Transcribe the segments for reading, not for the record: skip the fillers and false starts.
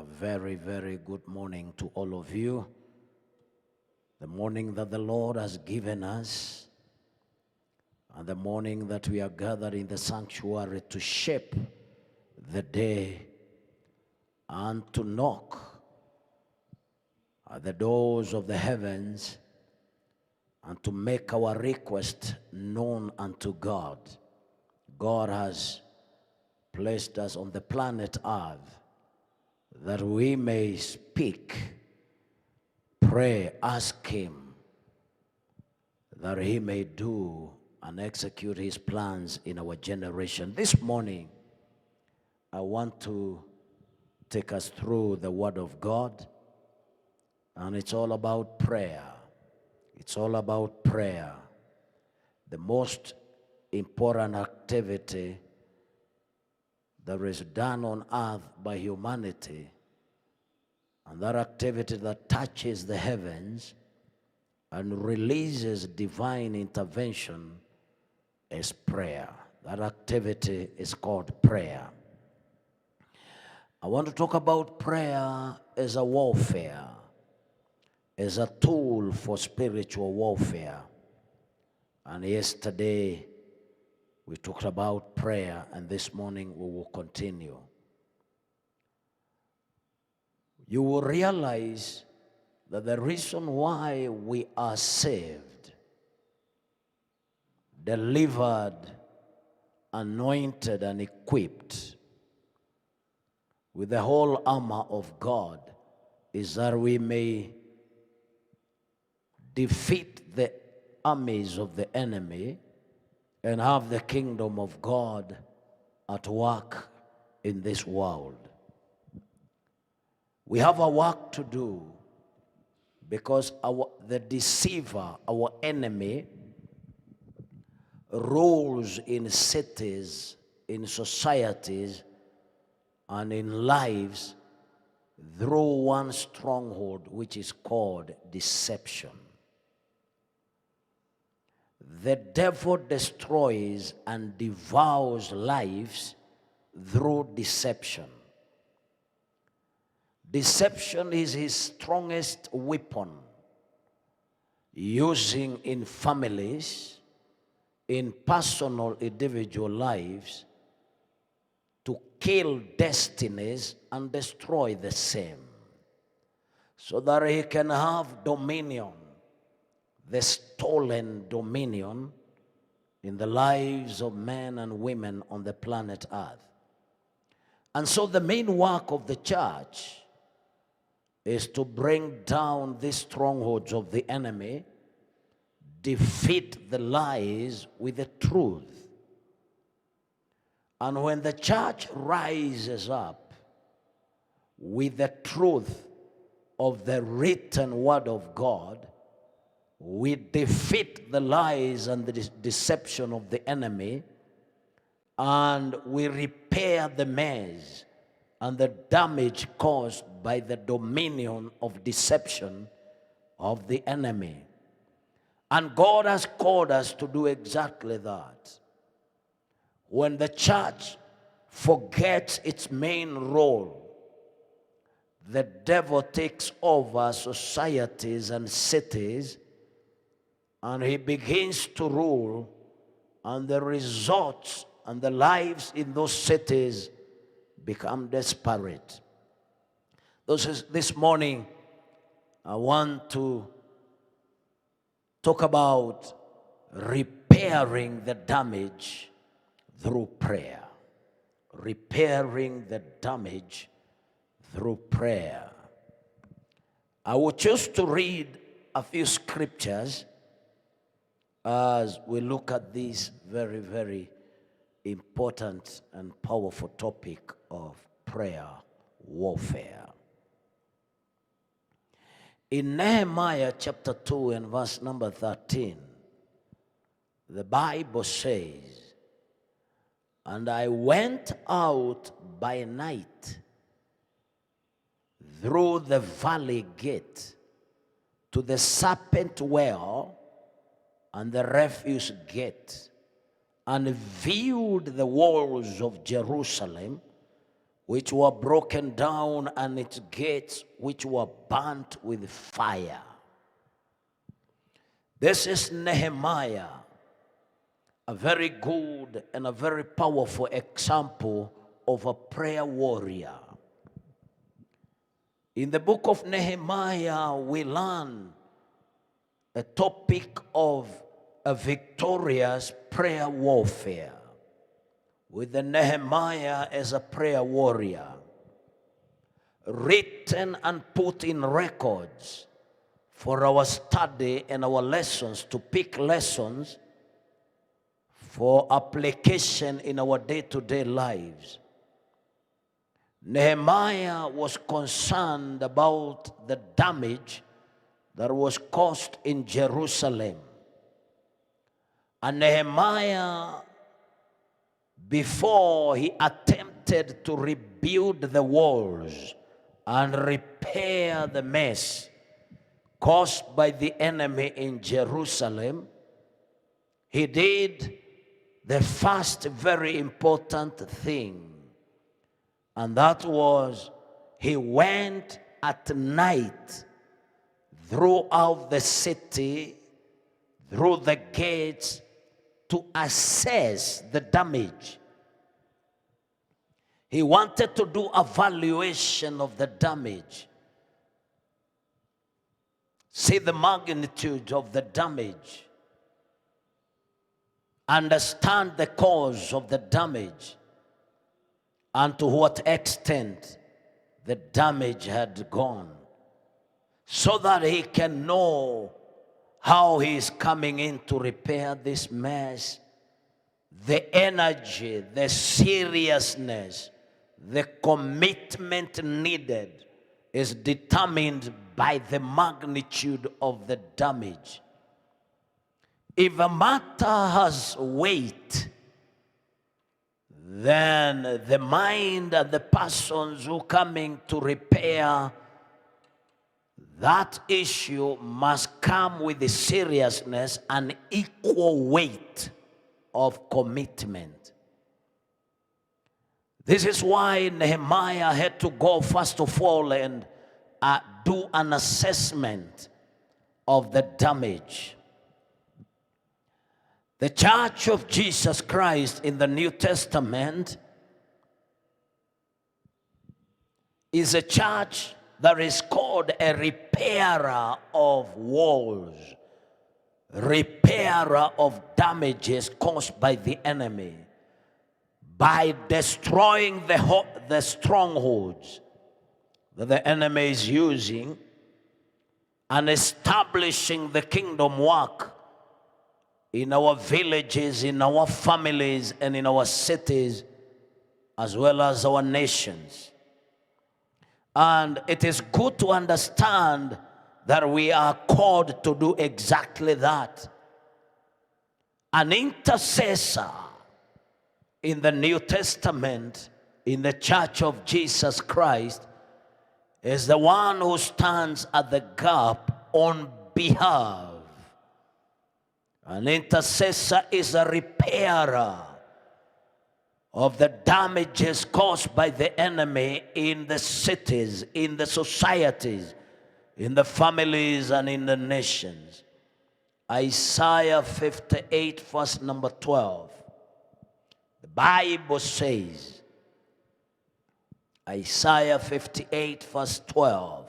very, very good morning to all of you. The morning that the Lord has given us, and the morning that we are gathered in the sanctuary to shape the day and to knock at the doors of the heavens and to make our request known unto God. God has placed us on the planet Earth that we may speak, pray, ask Him that He may do and execute His plans in our generation. This morning, I want to take us through the Word of God, and it's all about prayer. It's all about prayer. The most important activity that is done on earth by humanity, and that activity that touches the heavens and releases divine intervention is prayer. That activity is called prayer. I want to talk about prayer as a warfare, as a tool for spiritual warfare. And yesterday we talked about prayer, and this morning we will continue. You will realize that the reason why we are saved, delivered, anointed, and equipped with the whole armor of God is that we may defeat the armies of the enemy and have the kingdom of God at work in this world. We have a work to do because the deceiver, our enemy, rules in cities, in societies, and in lives through one stronghold, which is called deception. The devil destroys and devours lives through deception. Deception is his strongest weapon, using in families, in personal individual lives, to kill destinies and destroy the same, so that he can have dominion, the stolen dominion, in the lives of men and women on the planet Earth. And so the main work of the church is to bring down these strongholds of the enemy, defeat the lies with the truth. And when the church rises up with the truth of the written word of God, we defeat the lies and the deception of the enemy, and we repair the mess and the damage caused by the dominion of deception of the enemy. And God has called us to do exactly that. When the church forgets its main role, the devil takes over societies and cities, and he begins to rule, and the results and the lives in those cities become desperate. This morning, I want to talk about repairing the damage through prayer. Repairing the damage through prayer. I will choose to read a few scriptures as we look at this very, very important and powerful topic of prayer warfare. In Nehemiah chapter 2 and verse number 13, the Bible says, "And I went out by night through the valley gate to the serpent well and the refuse gate, and viewed the walls of Jerusalem which were broken down, and its gates which were burnt with fire. This is Nehemiah, a very good and a very powerful example of a prayer warrior. In the book of Nehemiah, we learn a topic of a victorious prayer warfare, with the Nehemiah as a prayer warrior, written and put in records for our study and our lessons, to pick lessons for application in our day-to-day lives. Nehemiah was concerned about the damage that was caused in Jerusalem. And Nehemiah, before he attempted to rebuild the walls and repair the mess caused by the enemy in Jerusalem, he did the first very important thing. And that was, he went at night throughout the city, through the gates, to assess the damage. He wanted to do a valuation of the damage, see the magnitude of the damage, understand the cause of the damage, and to what extent the damage had gone, so that he can know how he is coming in to repair this mess. The energy, the seriousness, the commitment needed is determined by the magnitude of the damage. If a matter has weight, then the mind and the persons who are coming to repair that issue must come with the seriousness and equal weight of commitment. This is why Nehemiah had to go first of all and do an assessment of the damage. The Church of Jesus Christ in the New Testament is a church that is called a repairer of walls, repairer of damages caused by the enemy, by destroying the strongholds that the enemy is using and establishing the kingdom work in our villages, in our families, and in our cities, as well as our nations. And it is good to understand that we are called to do exactly that. An intercessor in the New Testament, in the Church of Jesus Christ, is the one who stands at the gap on behalf. An intercessor is a repairer of the damages caused by the enemy in the cities, in the societies, in the families, and in the nations. Isaiah 58, verse number 12. The Bible says, Isaiah 58, verse 12,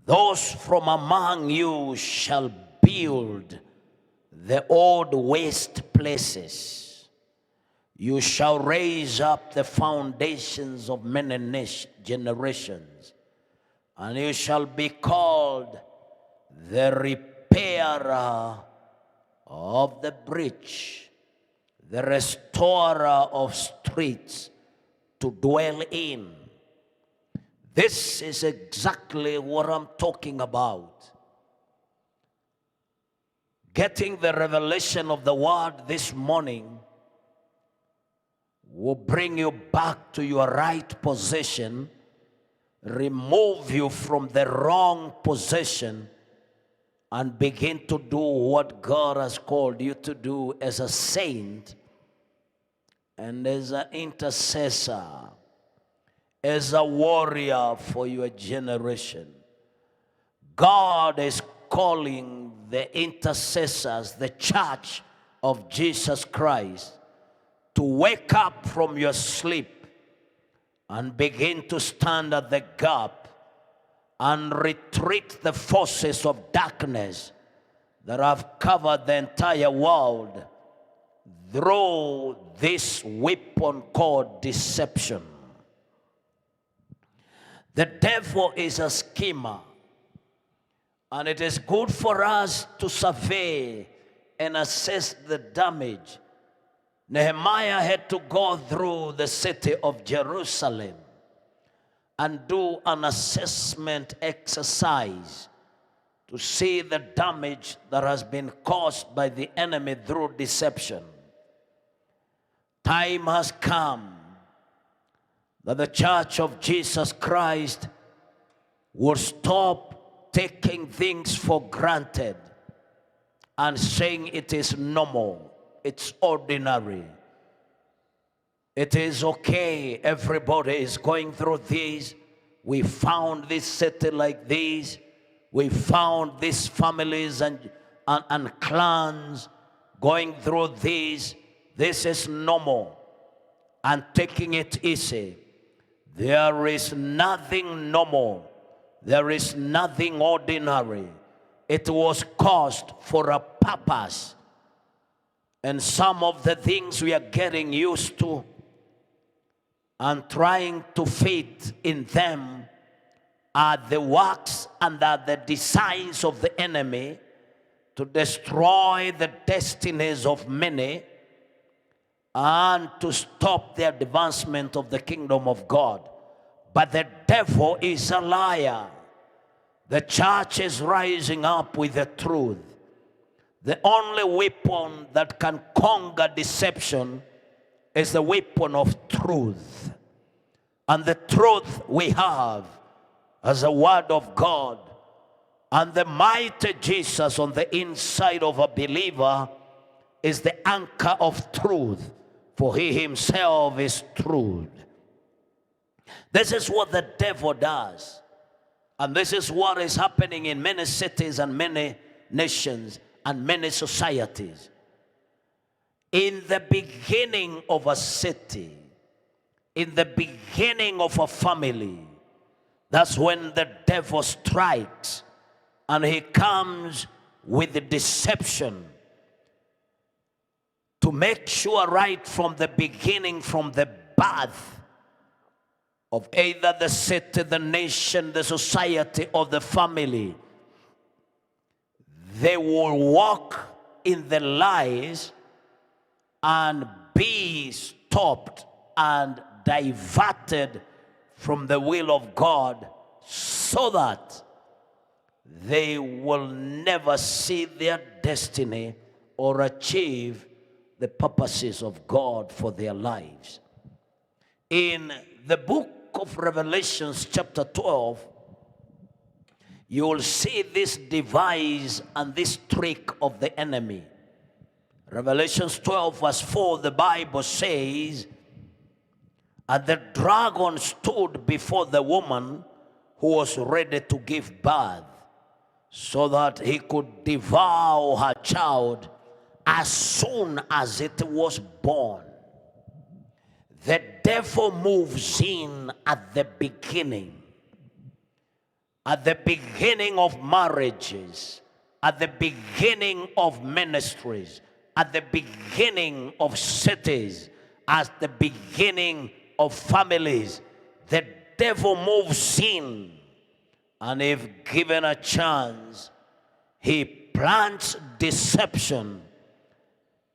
those from among you shall build the old waste places. You shall raise up the foundations of many generations, and you shall be called the repairer of the breach, the restorer of streets to dwell in. This is exactly what I'm talking about. Getting the revelation of the word this morning will bring you back to your right position, remove you from the wrong position, and begin to do what God has called you to do as a saint and as an intercessor, as a warrior for your generation. God is calling the intercessors, the church of Jesus Christ, to wake up from your sleep and begin to stand at the gap and retreat the forces of darkness that have covered the entire world through this weapon called deception. The devil is a schemer, and it is good for us to survey and assess the damage. Nehemiah had to go through the city of Jerusalem and do an assessment exercise to see the damage that has been caused by the enemy through deception. Time has come that the church of Jesus Christ will stop taking things for granted and saying it is normal, it's ordinary. It is okay, everybody is going through this. We found this city like this. We found these families and clans going through this. This is normal, and taking it easy. There is nothing normal. There is nothing ordinary. It was caused for a purpose. And some of the things we are getting used to and trying to fit in them are the works and are the designs of the enemy to destroy the destinies of many and to stop the advancement of the kingdom of God. But the devil is a liar. The church is rising up with the truth. The only weapon that can conquer deception is the weapon of truth. And the truth we have as a word of God, and the mighty Jesus on the inside of a believer is the anchor of truth, for he himself is truth. This is what the devil does. And this is what is happening in many cities and many nations and many societies. In the beginning of a city, in the beginning of a family, that's when the devil strikes, and he comes with the deception to make sure right from the beginning, from the birth of either the city, the nation, the society, or the family, they will walk in the lies and be stopped and diverted from the will of God, so that they will never see their destiny or achieve the purposes of God for their lives. In the book of Revelations chapter 12, you will see this device and this trick of the enemy. Revelations 12 verse 4, the Bible says, and the dragon stood before the woman who was ready to give birth, so that he could devour her child as soon as it was born. The devil moves in at the beginning of marriages, at the beginning of ministries, at the beginning of cities, at the beginning of families. The devil moves in, and if given a chance, he plants deception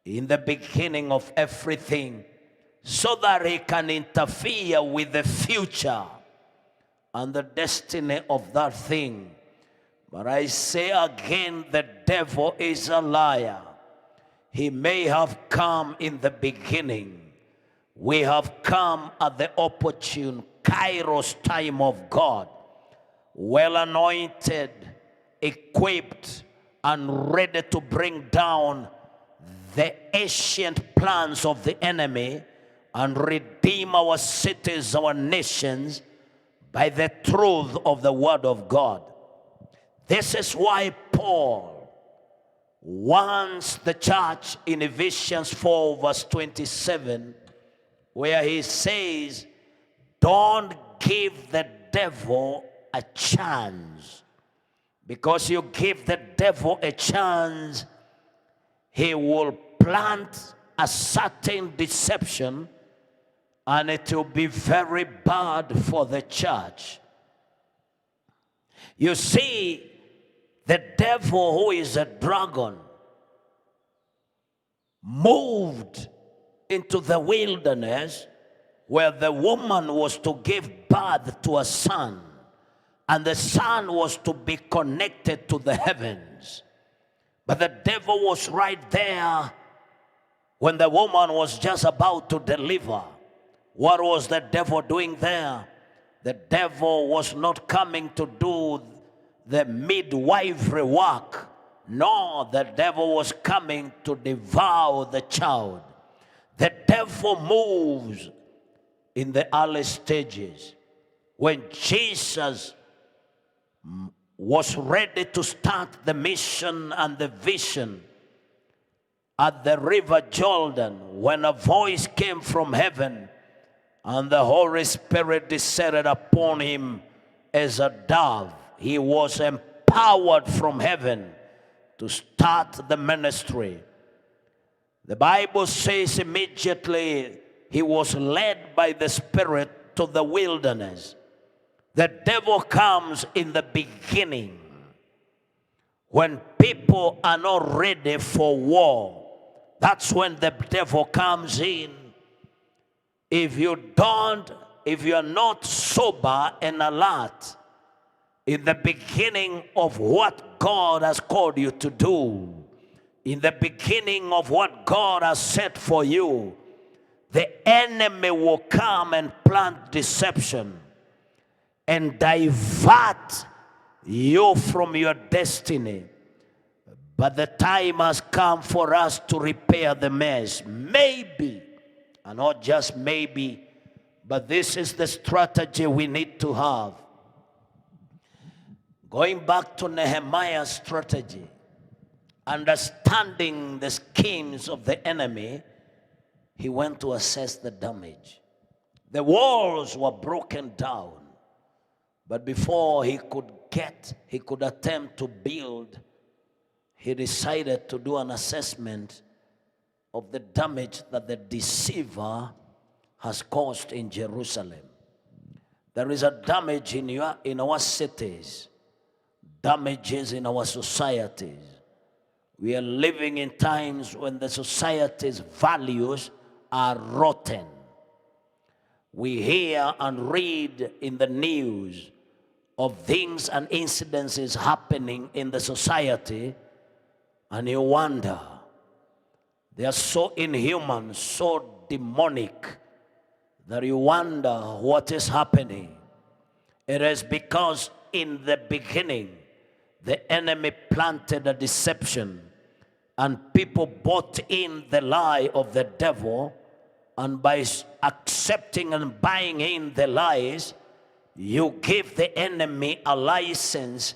in the beginning of everything, so that he can interfere with the future and the destiny of that thing. But I say again, the devil is a liar. He may have come in the beginning. We have come at the opportune Kairos time of God, well anointed, equipped, and ready to bring down the ancient plans of the enemy and redeem our cities, our nations, by the truth of the word of God. This is why Paul wants the church in Ephesians 4 verse 27, where he says, don't give the devil a chance. Because you give the devil a chance, he will plant a certain deception, and it will be very bad for the church. You see, the devil, who is a dragon, moved into the wilderness where the woman was to give birth to a son, and the son was to be connected to the heavens. But the devil was right there when the woman was just about to deliver. What was the devil doing there? The devil was not coming to do the midwifery work. No, the devil was coming to devour the child. The devil moves in the early stages. When Jesus was ready to start the mission and the vision at the river Jordan, when a voice came from heaven and the Holy Spirit descended upon him as a dove, he was empowered from heaven to start the ministry. The Bible says immediately he was led by the Spirit to the wilderness. The devil comes in the beginning when people are not ready for war. That's when the devil comes in. If you're not sober and alert in the beginning of what God has called you to do, in the beginning of what God has set for you, the enemy will come and plant deception and divert you from your destiny. But the time has come for us to repair the mess. Maybe, and not just maybe, but this is the strategy we need to have. Going back to Nehemiah's strategy, understanding the schemes of the enemy, he went to assess the damage. The walls were broken down, but before he could attempt to build, he decided to do an assessment of the damage that the deceiver has caused in Jerusalem. There is a damage in our cities, damages in our societies. We are living in times when the society's values are rotten. We hear and read in the news of things and incidences happening in the society, and you wonder, they are so inhuman, so demonic, that you wonder what is happening. It is because in the beginning, the enemy planted a deception, and people bought in the lie of the devil, and by accepting and buying in the lies, you give the enemy a license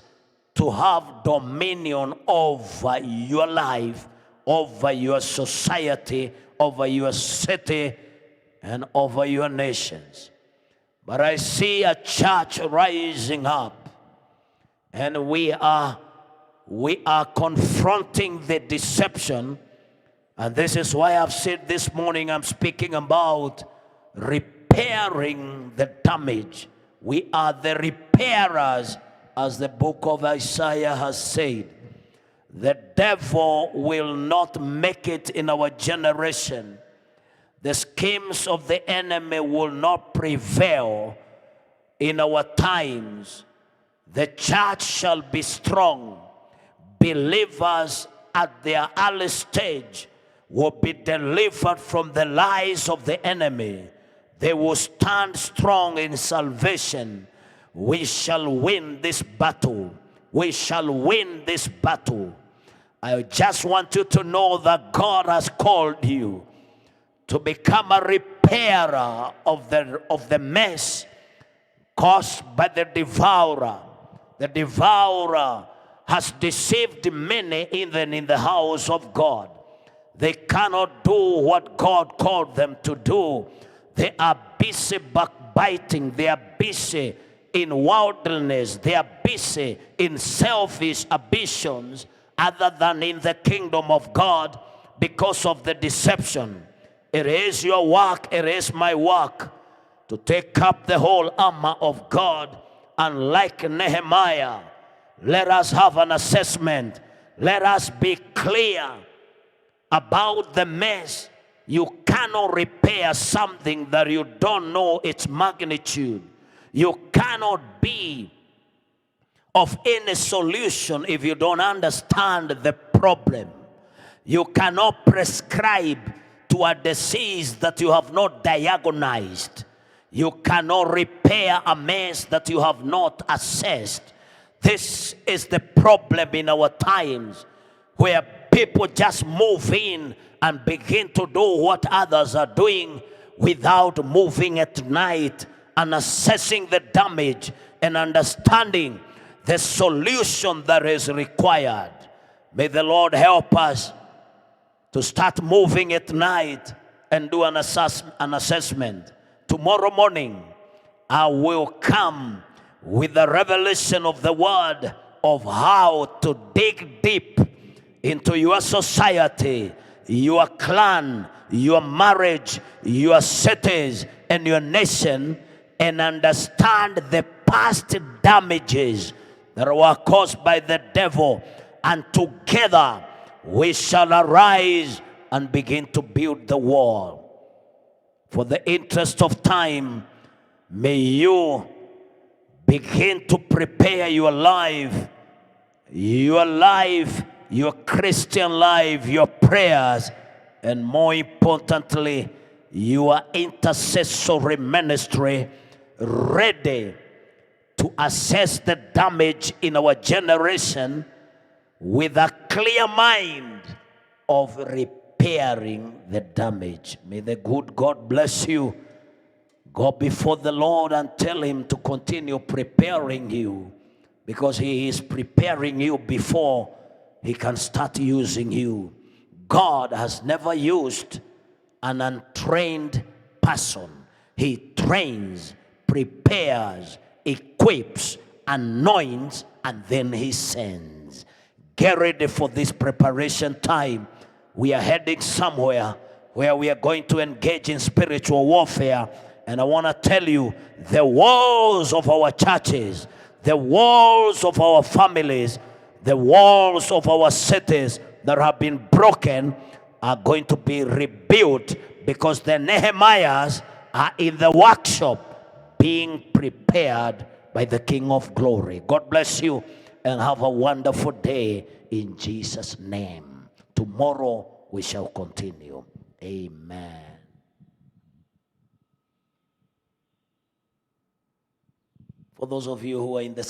to have dominion over your life, over your society, over your city, and over your nations. But I see a church rising up, and we are confronting the deception. And this is why I've said this morning I'm speaking about repairing the damage. We are the repairers, as the book of Isaiah has said. The devil will not make it in our generation. The schemes of the enemy will not prevail in our times. The church shall be strong. Believers at their early stage will be delivered from the lies of the enemy. They will stand strong in salvation. We shall win this battle. We shall win this battle. I just want you to know that God has called you to become a repair repairer of the mess caused by the devourer. The devourer has deceived many even in the house of God. They cannot do what God called them to do. They are busy backbiting. They are busy in worldliness. They are busy in selfish ambitions other than in the kingdom of God because of the deception. It is your work, it is my work to take up the whole armor of God. And like Nehemiah, let us have an assessment. Let us be clear about the mess. You cannot repair something that you don't know its magnitude. You cannot be of any solution if you don't understand the problem. You cannot prescribe to a disease that you have not diagnosed. You cannot repair a mess that you have not assessed. This is the problem in our times, where people just move in and begin to do what others are doing without moving at night and assessing the damage and understanding the solution that is required. May the Lord help us to start moving at night and do an assessment. Tomorrow morning, I will come with the revelation of the word of how to dig deep into your society, your clan, your marriage, your cities, and your nation, and understand the past damages that were caused by the devil. And together we shall arise and begin to build the wall. For the interest of time, may you begin to prepare your life, your Christian life, your prayers, and more importantly, your intercessory ministry, ready to assess the damage in our generation with a clear mind of repairing the damage. May the good God bless you. Go before the Lord and tell him to continue preparing you, because he is preparing you before he can start using you. God has never used an untrained person. He trains, prepares, equips, anoints, and then he sends. Get ready for this preparation time. We are heading somewhere where we are going to engage in spiritual warfare. And I want to tell you, the walls of our churches, the walls of our families, the walls of our cities that have been broken are going to be rebuilt, because the Nehemiahs are in the workshop being prepared by the King of Glory. God bless you and have a wonderful day in Jesus' name. Tomorrow we shall continue. Amen. For those of you who are in the